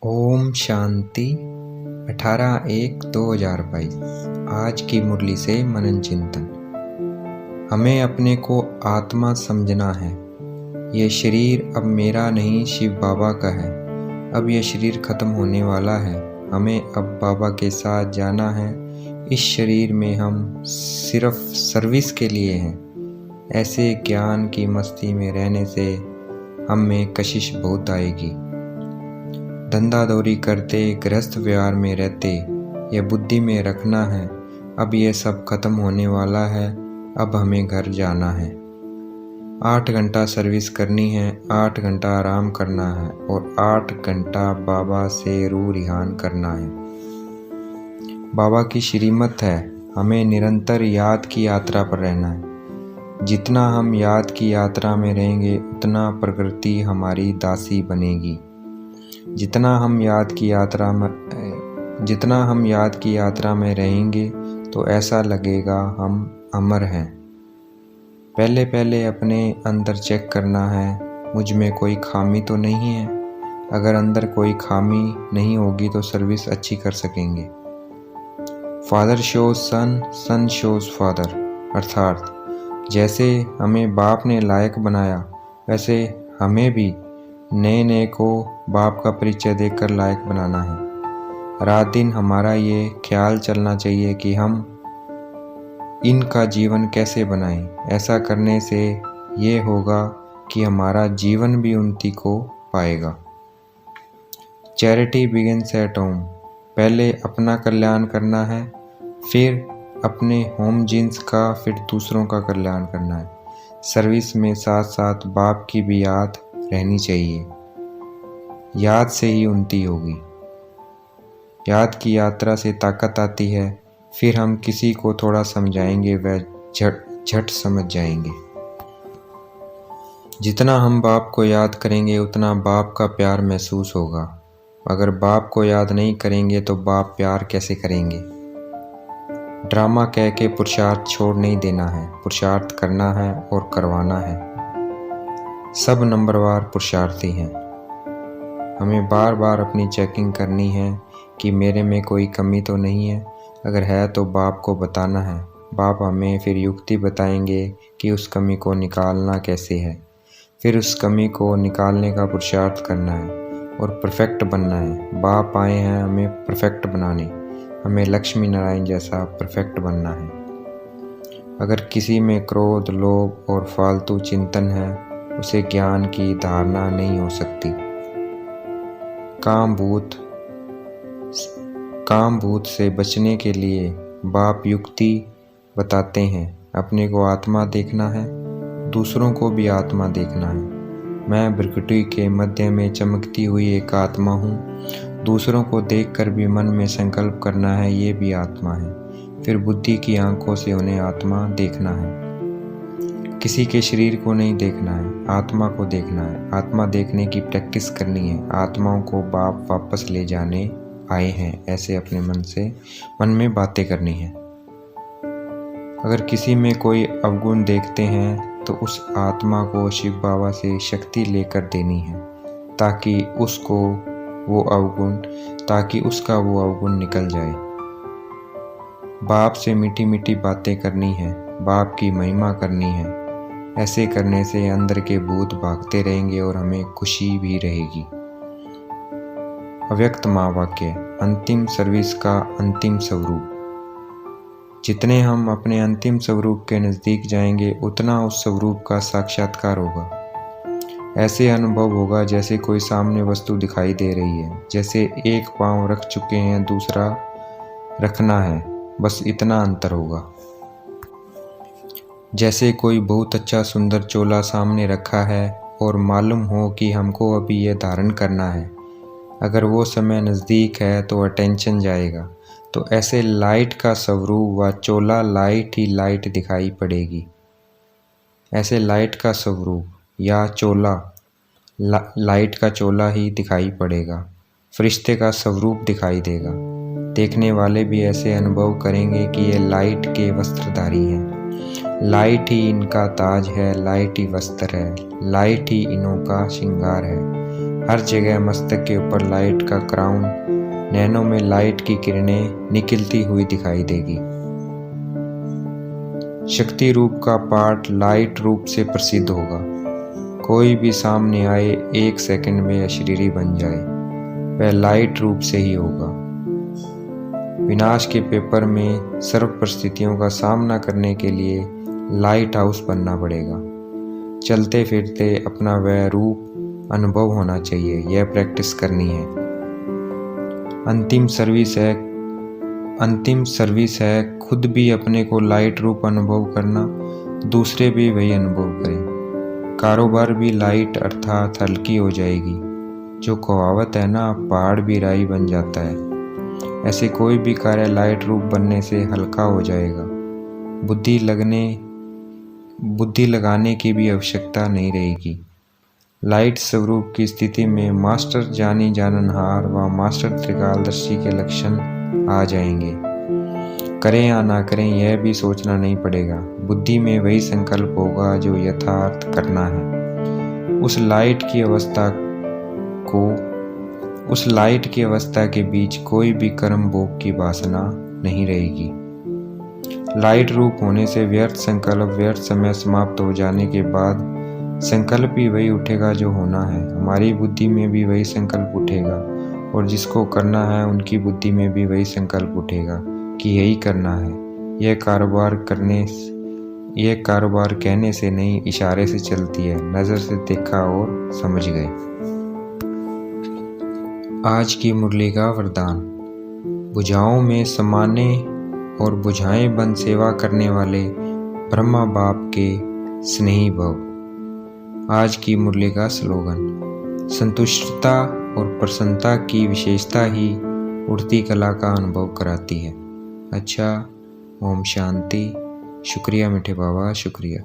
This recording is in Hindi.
ओम शांति 18/1/2022। आज की मुरली से मनन चिंतन। हमें अपने को आत्मा समझना है। ये शरीर अब मेरा नहीं, शिव बाबा का है। अब ये शरीर खत्म होने वाला है। हमें अब बाबा के साथ जाना है। इस शरीर में हम सिर्फ सर्विस के लिए हैं। ऐसे ज्ञान की मस्ती में रहने से हम में कशिश बहुत आएगी। धंधा दौरी करते, गृहस्थ व्यवहार में रहते, यह बुद्धि में रखना है। अब ये सब खत्म होने वाला है। अब हमें घर जाना है। 8 घंटा सर्विस करनी है, 8 घंटा आराम करना है और 8 घंटा बाबा से रूह रिहान करना है। बाबा की श्रीमत है, हमें निरंतर याद की यात्रा पर रहना है। जितना हम याद की यात्रा में रहेंगे उतना प्रकृति हमारी दासी बनेगी। जितना हम याद की यात्रा में रहेंगे तो ऐसा लगेगा हम अमर हैं। पहले पहले अपने अंदर चेक करना है, मुझ में कोई खामी तो नहीं है। अगर अंदर कोई खामी नहीं होगी तो सर्विस अच्छी कर सकेंगे। फादर शोज सन, सन शोज फादर। अर्थात जैसे हमें बाप ने लायक बनाया, वैसे हमें भी नए को बाप का परिचय देकर लायक बनाना है। रात दिन हमारा ये ख्याल चलना चाहिए कि हम इनका जीवन कैसे बनाएं। ऐसा करने से ये होगा कि हमारा जीवन भी उन्नति को पाएगा। Charity begins at home. पहले अपना कल्याण करना है, फिर अपने होम जिन्स का, फिर दूसरों का कल्याण करना है। सर्विस में साथ साथ बाप की भी याद रहनी चाहिए। याद से ही उन्नति होगी। याद की यात्रा से ताकत आती है। फिर हम किसी को थोड़ा समझाएंगे, वह झट समझ जाएंगे। जितना हम बाप को याद करेंगे उतना बाप का प्यार महसूस होगा। अगर बाप को याद नहीं करेंगे तो बाप प्यार कैसे करेंगे। ड्रामा कह के पुरुषार्थ छोड़ नहीं देना है, पुरुषार्थ करना है और करवाना है। सब नंबरवार पुरुषार्थी हैं। हमें बार बार अपनी चेकिंग करनी है कि मेरे में कोई कमी तो नहीं है। अगर है तो बाप को बताना है। बाप हमें फिर युक्ति बताएंगे कि उस कमी को निकालना कैसे है। फिर उस कमी को निकालने का पुरुषार्थ करना है और परफेक्ट बनना है। बाप आए हैं हमें परफेक्ट बनाने। हमें लक्ष्मी नारायण जैसा परफेक्ट बनना है। अगर किसी में क्रोध, लोभ और फालतू चिंतन है, उसे ज्ञान की धारणा नहीं हो सकती। काम भूत से बचने के लिए बाप युक्ति बताते हैं। अपने को आत्मा देखना है, दूसरों को भी आत्मा देखना है। मैं भृकुटी के मध्य में चमकती हुई एक आत्मा हूँ। दूसरों को देखकर भी मन में संकल्प करना है, ये भी आत्मा है। फिर बुद्धि की आंखों से उन्हें आत्मा देखना है। किसी के शरीर को नहीं देखना है, आत्मा को देखना है। आत्मा देखने की प्रैक्टिस करनी है। आत्माओं को बाप वापस ले जाने आए हैं, ऐसे अपने मन में बातें करनी है। अगर किसी में कोई अवगुण देखते हैं तो उस आत्मा को शिव बाबा से शक्ति लेकर देनी है ताकि उसका वो अवगुण निकल जाए। बाप से मीठी मीठी बातें करनी है, बाप की महिमा करनी है। ऐसे करने से अंदर के भूत भागते रहेंगे और हमें खुशी भी रहेगी। अव्यक्त महावाक्य, अंतिम सर्विस का अंतिम स्वरूप। जितने हम अपने अंतिम स्वरूप के नज़दीक जाएंगे उतना उस स्वरूप का साक्षात्कार होगा। ऐसे अनुभव होगा जैसे कोई सामने वस्तु दिखाई दे रही है। जैसे एक पाँव रख चुके हैं, दूसरा रखना है, बस इतना अंतर होगा। जैसे कोई बहुत अच्छा सुंदर चोला सामने रखा है और मालूम हो कि हमको अभी यह धारण करना है। अगर वो समय नज़दीक है तो अटेंशन जाएगा। तो ऐसे लाइट का स्वरूप व चोला लाइट ही लाइट दिखाई पड़ेगी। ऐसे लाइट का स्वरूप या चोला लाइट का चोला ही दिखाई पड़ेगा। फरिश्ते का स्वरूप दिखाई देगा। देखने वाले भी ऐसे अनुभव करेंगे कि ये लाइट के वस्त्रधारी हैं। लाइट ही इनका ताज है, लाइट ही वस्त्र है, लाइट ही इनों का श्रृंगार है। हर जगह मस्तक के ऊपर लाइट का क्राउन, नैनों में लाइट की किरणें निकलती हुई दिखाई देगी। शक्ति रूप का पाठ लाइट रूप से प्रसिद्ध होगा। कोई भी सामने आए 1 सेकंड में अशरीरी बन जाए, वह लाइट रूप से ही होगा। विनाश के पेपर में सर्व परिस्थितियों का सामना करने के लिए लाइट हाउस बनना पड़ेगा। चलते फिरते अपना वह रूप अनुभव होना चाहिए, यह प्रैक्टिस करनी है। अंतिम सर्विस है खुद भी अपने को लाइट रूप अनुभव करना, दूसरे भी वही अनुभव करें। कारोबार भी लाइट अर्थात हल्की हो जाएगी। जो कहावत है ना, पहाड़ भी राई बन जाता है, ऐसे कोई भी कार्य लाइट रूप बनने से हल्का हो जाएगा। बुद्धि लगाने की भी आवश्यकता नहीं रहेगी। लाइट स्वरूप की स्थिति में मास्टर जानी जाननहार व मास्टर त्रिकालदर्शी के लक्षण आ जाएंगे। करें या ना करें यह भी सोचना नहीं पड़ेगा। बुद्धि में वही संकल्प होगा जो यथार्थ करना है। उस लाइट की अवस्था के बीच कोई भी कर्म भोग की वासना नहीं रहेगी। लाइट रूप होने से व्यर्थ संकल्प, व्यर्थ समय समाप्त हो जाने के बाद संकल्प ही वही उठेगा जो होना है। हमारी बुद्धि में भी वही संकल्प उठेगा और जिसको करना है उनकी बुद्धि में भी वही संकल्प उठेगा कि यही करना है। यह कारोबार कहने से नहीं, इशारे से चलती है। नज़र से देखा और समझ गए। आज की मुरली का वरदान। भुजाओं में समाने और बुझाएं बंद सेवा करने वाले ब्रह्मा बाप के स्नेही भव। आज की मुरली का स्लोगन। संतुष्टता और प्रसन्नता की विशेषता ही उड़ती कला का अनुभव कराती है। अच्छा, ओम शांति। शुक्रिया मीठे बाबा, शुक्रिया।